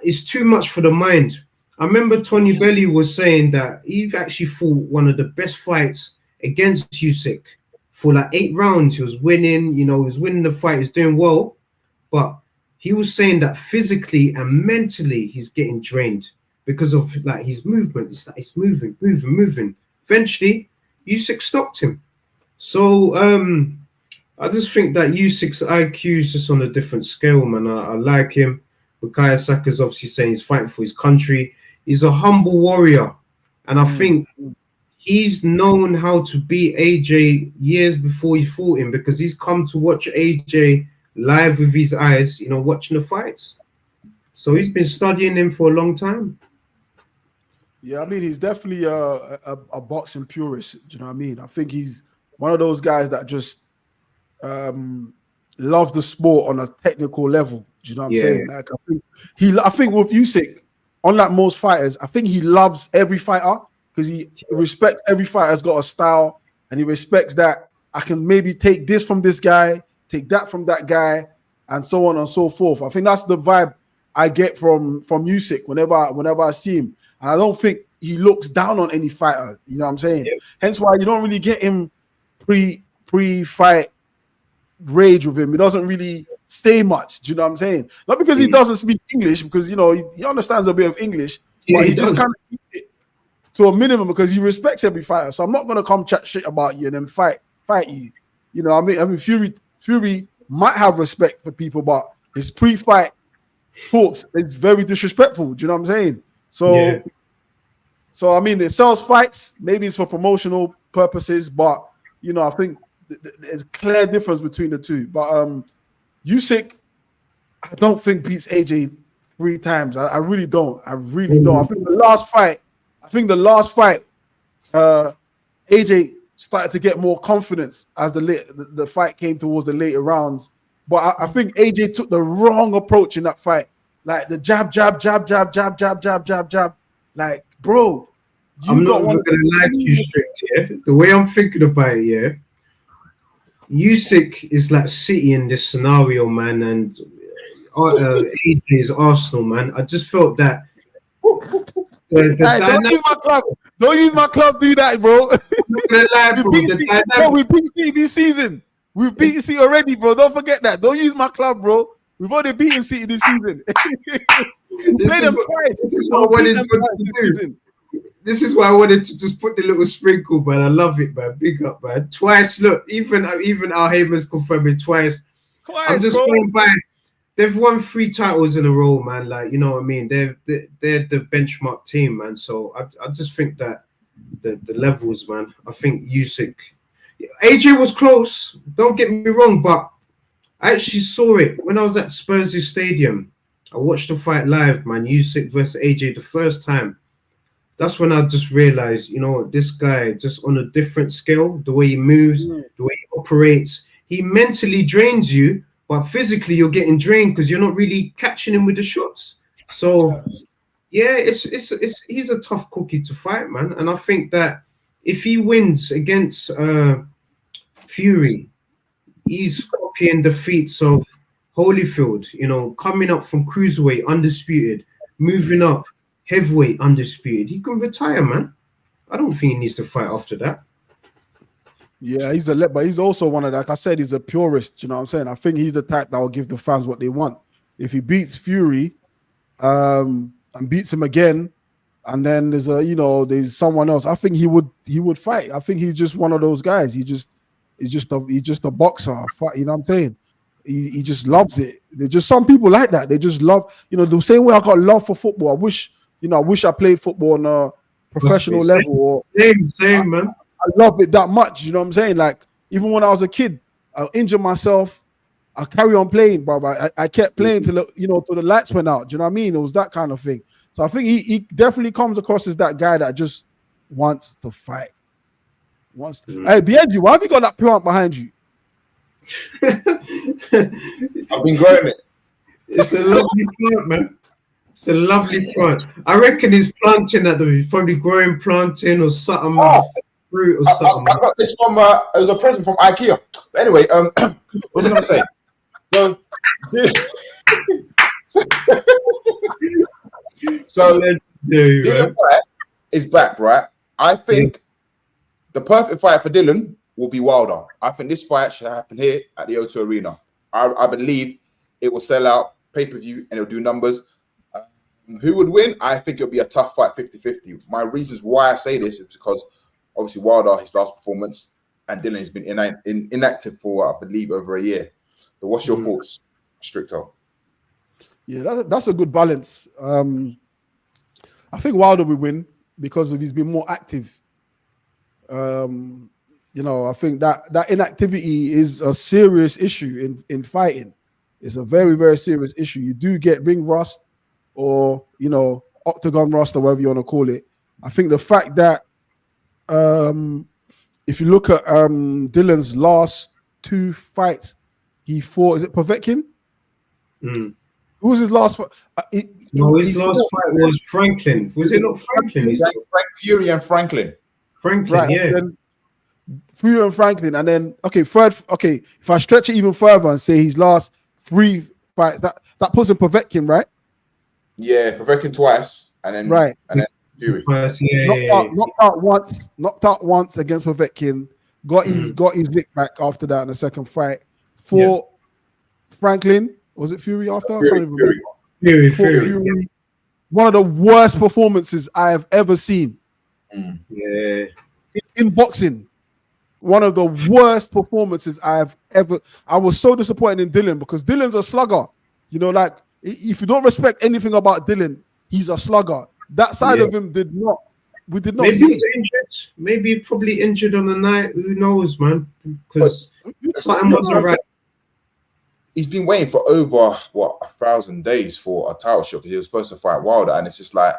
it's too much for the mind. I remember Tony Bellew was saying that he actually fought one of the best fights against Usyk for like 8 rounds. He was winning, he was winning the fight, he was doing well, but he was saying that physically and mentally he's getting drained because of like his movement. It's like it's moving. Eventually, Usyk stopped him. So I just think that Usyk's IQ is just on a different scale, man. I like him. Bukayo Saka's obviously saying he's fighting for his country. He's a humble warrior. And I think he's known how to beat AJ years before he fought him because he's come to watch AJ live with his eyes, watching the fights. So he's been studying him for a long time. Yeah, I mean, he's definitely a boxing purist. Do you know what I mean? I think he's one of those guys that just loves the sport on a technical level. Do you know what I'm saying? Like, I think with Usyk, unlike most fighters, I think he loves every fighter because he respects every fighter's got a style, and he respects that I can maybe take this from this guy, take that from that guy, and so on and so forth. I think that's the vibe I get from Usyk whenever I see him. And I don't think he looks down on any fighter. You know what I'm saying? Yeah. Hence why you don't really get him pre-fight rage with him. He doesn't really say much. Do you know what I'm saying? Not because he doesn't speak English, because you know he understands a bit of English, but he just kind of keeps it to a minimum because he respects every fighter. So I'm not gonna come chat shit about you and then fight you. You know, I mean, Fury might have respect for people, but his pre-fight talks is very disrespectful. Do you know what I'm saying? So, so I mean, it sells fights. Maybe it's for promotional purposes, but you know, I think there's a clear difference between the two. But Usyk, I don't think beats AJ 3 times. I really don't. I really don't. I think the last fight, AJ started to get more confidence as the fight came towards the later rounds. But I think AJ took the wrong approach in that fight. Like the jab. Like, bro, I'm not going to lie to you, Strict, yeah? The way I'm thinking about it, yeah, Usyk is like City in this scenario, man, and AJ is Arsenal, man. I just felt that. Don't use my club. Do that, bro. We beat City this season. We've beaten City already, bro. Don't forget that. Don't use my club, bro. We've already beaten City this season. Play them twice. This is what I wanted to do. This is why I wanted to just put the little sprinkle, man. I love it, man. Big up, man. Twice. Look, even Al Heyman's confirmed it twice. I'm just going by. They've won 3 titles in a row, man. Like, you know what I mean? They're the benchmark team, man. So I just think that the levels, man. I think Usyk, AJ was close. Don't get me wrong, but I actually saw it when I was at Spurs' stadium. I watched the fight live, man. Usyk versus AJ the first time. That's when I just realized, you know, this guy just on a different scale, the way he moves, the way he operates, he mentally drains you, but physically you're getting drained because you're not really catching him with the shots. So, yeah, he's a tough cookie to fight, man. And I think that if he wins against Fury, he's copying the feats of Holyfield, you know, coming up from cruiserweight, undisputed, moving up, heavyweight, undisputed. He can retire, man. I don't think he needs to fight after that. Yeah, but he's also one of, like I said, he's a purist. You know what I'm saying? I think he's the type that will give the fans what they want. If he beats Fury, and beats him again, and then there's someone else, I think he would fight. I think he's just one of those guys. He's just a boxer. You know what I'm saying? He just loves it. There's just some people like that. They just love, the same way I got love for football. I wish I played football on a professional level. Or same, man. I love it that much. You know what I'm saying? Like, even when I was a kid, I injured myself. I carry on playing, bro. I kept playing till the lights went out. Do you know what I mean? It was that kind of thing. So I think he definitely comes across as that guy that just wants to fight. Hey, Biyenge, why have you got that plant behind you? I've been growing it. It's a lovely plant, man. It's a lovely plant. I reckon he's planting at the probably growing planting or something. Fruit or something. I got this from it was a present from IKEA. But anyway, what was I gonna say? So Dylan White is back, right? I think the perfect fight for Dylan will be Wilder. I think this fight should happen here at the O2 Arena. I believe it will sell out pay-per-view and it'll do numbers. Who would win? I think it'll be a tough fight, 50-50. My reasons why I say this is because obviously Wilder, his last performance, and Dylan has been inactive for, I believe, over a year. But what's your thoughts, Stricto? Yeah, that's a good balance. I think Wilder will win because he's been more active. I think that inactivity is a serious issue in fighting. It's a very, very serious issue. You do get ring rust or, octagon rust or whatever you want to call it. I think the fact that if you look at Dylan's last 2 fights, he fought, is it Povetkin? Who was his last fight? His last fight was Franklin. Was it not Franklin? Fury and Franklin. Right, yeah. Fury and Franklin, and then if I stretch it even further and say his last 3 fights, that puts him Povetkin, right? Yeah, Povetkin twice, and then Fury. Knocked out once against Povetkin. Got his lick back after that in the second fight. Fought Franklin. Was it Fury after? I can't even remember. Fury. One of the worst performances I have ever seen. Yeah. In boxing. One of the worst performances I have ever. I was so disappointed in Dylan because Dylan's a slugger. You know, like if you don't respect anything about Dylan, he's a slugger. That side of him we did not maybe see. He's injured. Maybe probably injured on the night. Who knows, man? Because something wasn't right. He's been waiting for over 1,000 days for a title shot because he was supposed to fight Wilder, and it's just like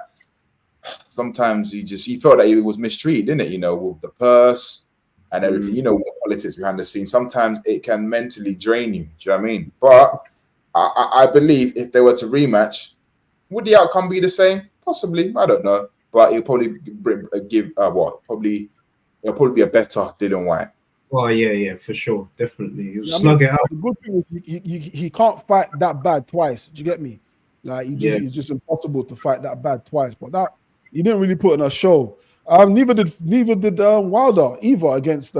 sometimes he felt that he was mistreated, didn't it? You know, with the purse and everything. You know, with the politics behind the scenes. Sometimes it can mentally drain you. Do you know what I mean? But I believe if they were to rematch, would the outcome be the same? Possibly, I don't know. But he'll probably it'll probably be a better Dylan White. Oh yeah, for sure, definitely. He'll slug it out. The good thing is he can't fight that bad twice. Do you get me? Like it's just impossible to fight that bad twice. But that he didn't really put in a show. Neither did Wilder either against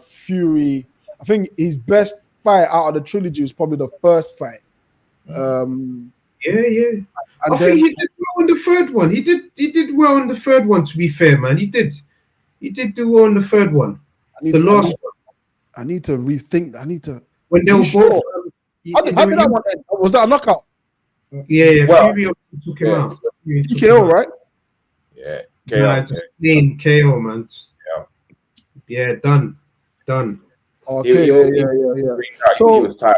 Fury. I think his best fight out of the trilogy was probably the first fight. I think he did well in the third one. He did well in the third one. To be fair, man, he did do well in the third one. I need to rethink. I need to. When they were both. How did that one end? Was that a knockout? Yeah. Well, Fury took him out. TKO, right? Yeah. Clean KO, man. Yeah, done. Okay, yeah. So he was tired.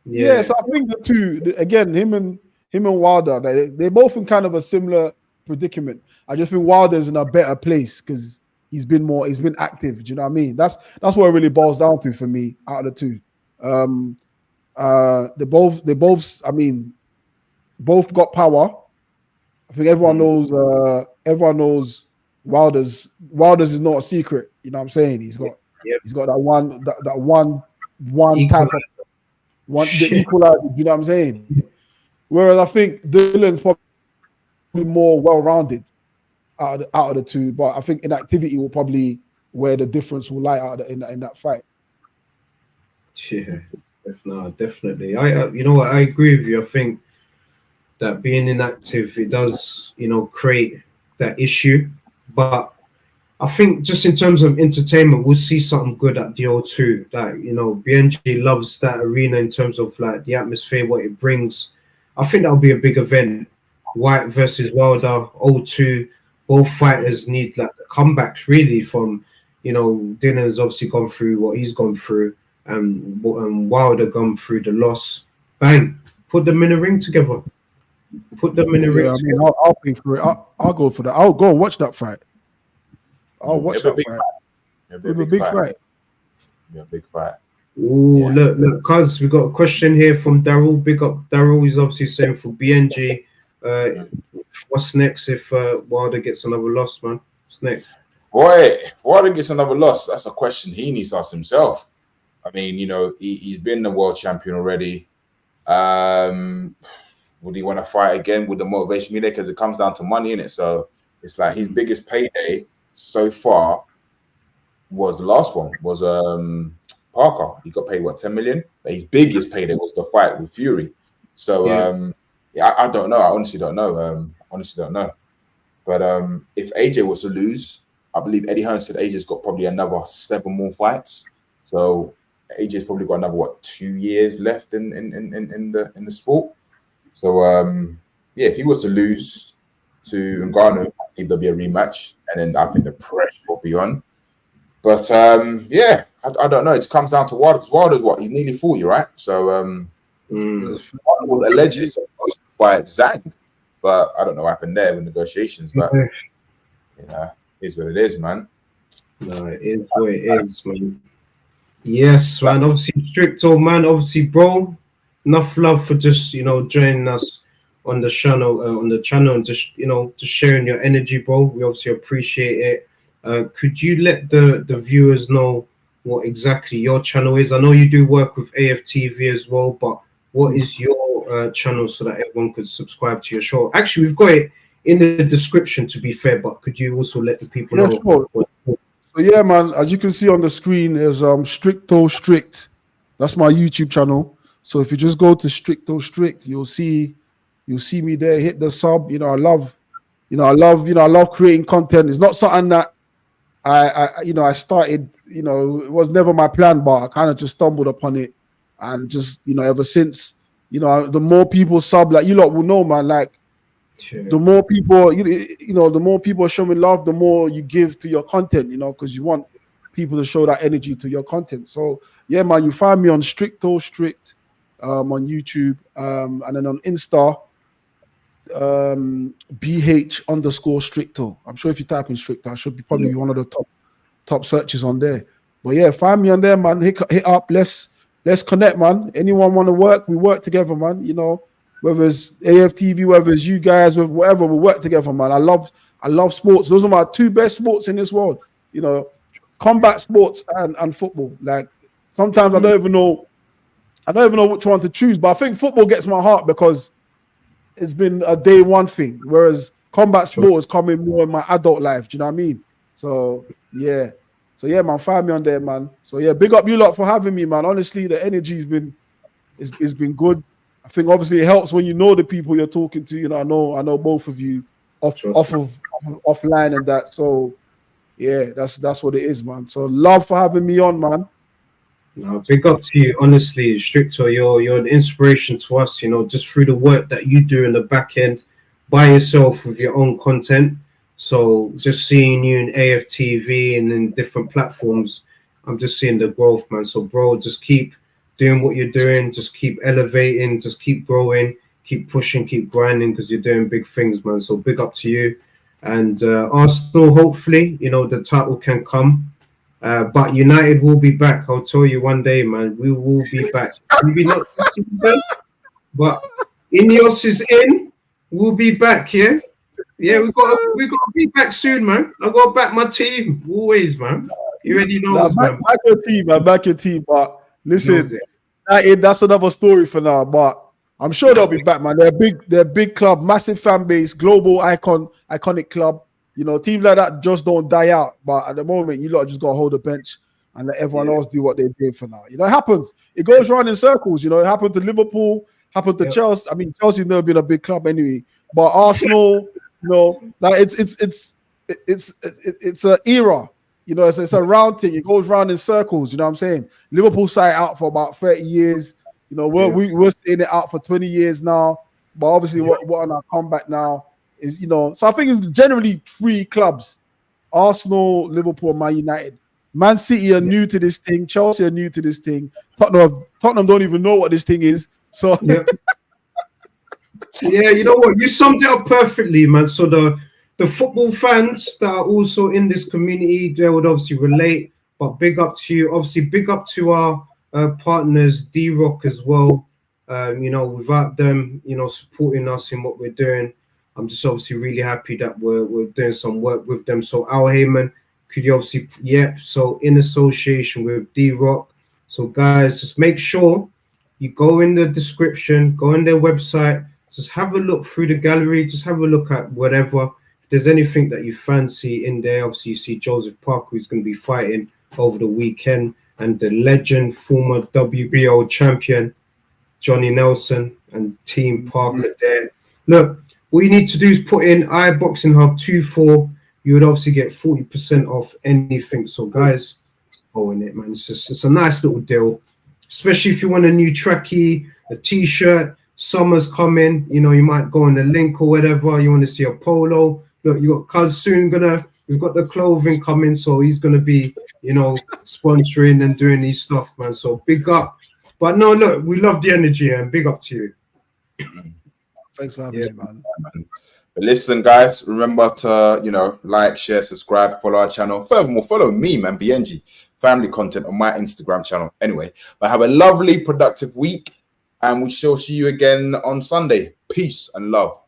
Yeah, so I think the two again, him and Wilder, they're both in kind of a similar predicament. I just think Wilder's in a better place because he's been active. Do you know what I mean? That's what it really boils down to for me out of the two. They both. I mean, both got power. I think everyone knows Wilder's is not a secret. You know what I'm saying? He's got that one type of the equalizer. You know what I'm saying? Whereas I think Dylan's probably more well-rounded out of the two, but I think inactivity will probably where the difference will lie in that fight. Yeah, no, definitely. I agree with you. I think that being inactive, it does, create that issue. But I think just in terms of entertainment, we'll see something good at the O2. Like, Biyenge loves that arena in terms of like the atmosphere, what it brings. I think that'll be a big event. White versus Wilder, O2. Both fighters need like the comebacks really from, Dylan's obviously gone through what he's gone through, and Wilder gone through the loss. Bang! Put them in a ring together. I mean, I'll pay for it. I'll go for that. I'll go and watch that fight. I'll watch that fight. It'll be a big fight. Yeah, big fight. Ooh, look, cuz we got a question here from Daryl. Big up Daryl. He's obviously saying for BNG. What's next if Wilder gets another loss, man? What's next? Boy, Wilder gets another loss. That's a question he needs to ask himself. I mean, he's been the world champion already. Would he want to fight again? Would the motivation be there? Because it comes down to money, innit? So it's like his biggest payday so far was the last one, was Parker. He got paid, 10 million? But his biggest payday was the fight with Fury. So, I don't know. I honestly don't know. But if AJ was to lose, I believe Eddie Hearn said AJ's got probably another 7 more fights. So AJ's probably got another, 2 years left in the sport. So, if he was to lose to Ngannou, I think there'll be a rematch. And then I think the pressure will be on. But, I don't know. It comes down to Wilder. Because Wilder's He's nearly 40, right? So, Wilder was allegedly supposed to fight Zhang. But I don't know what happened there with negotiations. But, it is what it is, man. No, it is what it is, man. Yes, man. Obviously, Stricto, man. Obviously, bro. Enough love for just joining us on the channel, and just just sharing your energy, bro. We obviously appreciate it. Could you let the viewers know what exactly your channel is? I know you do work with AFTV as well, but what is your channel so that everyone could subscribe to your show? Actually, we've got it in the description, to be fair, but could you also let the people know? Sure. So yeah, man, as you can see on the screen, there's Stricto Strict. That's my YouTube channel. So if you just go to Stricto Strict, you'll see me there. Hit the sub. I love creating content. It's not something that I started. It was never my plan, but I kind of just stumbled upon it, and just ever since, the more people sub, like you lot will know, man, like. Sure. The more people, the more people are showing love, the more you give to your content, because you want people to show that energy to your content. So yeah, man, you find me on Stricto Strict on YouTube, and then on Insta, BH_Stricto. I'm sure if you type in Stricto, I should probably be one of the top searches on there. But yeah, find me on there, man. Hit up. Let's connect, man. Anyone want to work? We work together, man. Whether it's AFTV, whether it's you guys, whatever, we work together, man. I love sports. Those are my two best sports in this world. Combat sports and football. Like sometimes I don't even know which one to choose. But I think football gets my heart because it's been a day one thing, whereas combat sport is coming more in my adult life. Do you know what I mean? So yeah, man. Find me on there, man. So yeah, big up you lot for having me, man. Honestly, the energy's been good. I think obviously it helps when you know the people you're talking to. I know both of you offline and that. So yeah, that's what it is, man. So love for having me on, man. No, big up to you, honestly, Stricto. You're an inspiration to us. Just through the work that you do in the back end by yourself with your own content. So just seeing you in AFTV and in different platforms, I'm just seeing the growth, man. So bro, just keep doing what you're doing, just keep elevating, just keep growing, keep pushing, keep grinding, because you're doing big things, man. So big up to you. And Arsenal, hopefully, the title can come. But United will be back. I'll tell you one day, man, we will be back. Maybe not today, but Ineos is in. We'll be back, yeah? Yeah, we got to be back soon, man. I got to back my team always, man. You already know man. Back your team, man. Back your team, but listen, that's another story for now. But I'm sure they'll be back, man. They're a big club, massive fan base, global iconic club. Teams like that just don't die out. But at the moment, you lot just got to hold the bench and let everyone else do what they're doing for now. It happens. It goes around in circles. It happened to Liverpool, happened to Chelsea. I mean, Chelsea's never been a big club anyway. But Arsenal, like it's an era. It's a round thing. It goes round in circles. You know what I'm saying? Liverpool sat out for about 30 years. We're seeing it out for 20 years now. But obviously, what on our comeback now is, so I think it's generally three clubs: Arsenal, Liverpool, Man United. Man City are new to this thing. Chelsea are new to this thing. Tottenham don't even know what this thing is. So yeah, you know what? You summed it up perfectly, man. So the football fans that are also in this community, they would obviously relate. But big up to you. Obviously, big up to our partners, D-Rock as well. Without them, supporting us in what we're doing, I'm just obviously really happy that we're doing some work with them. So Al Heyman, could you obviously, so in association with D-Rock. So guys, just make sure you go in the description, go on their website, just have a look through the gallery, just have a look at whatever. If there's anything that you fancy in there, obviously you see Joseph Parker, who's going to be fighting over the weekend, and the legend, former WBO champion, Johnny Nelson, and Team Parker there. Look, all you need to do is put in iBoxingHub 24. You would obviously get 40% off anything. So guys, go in it, man. It's a nice little deal, especially if you want a new trackie, a t-shirt. Summer's coming, you might go on the link or whatever. You want to see a polo. Look, you got Cuz soon we've got the clothing coming, so he's gonna be, sponsoring and doing his stuff, man. So big up. But no, look, we love the energy and big up to you. Thanks for having me, man. But listen, guys, remember to like, share, subscribe, follow our channel. Furthermore, follow me, man, Biyenge, family content on my Instagram channel. Anyway, but have a lovely, productive week, and we shall see you again on Sunday. Peace and love.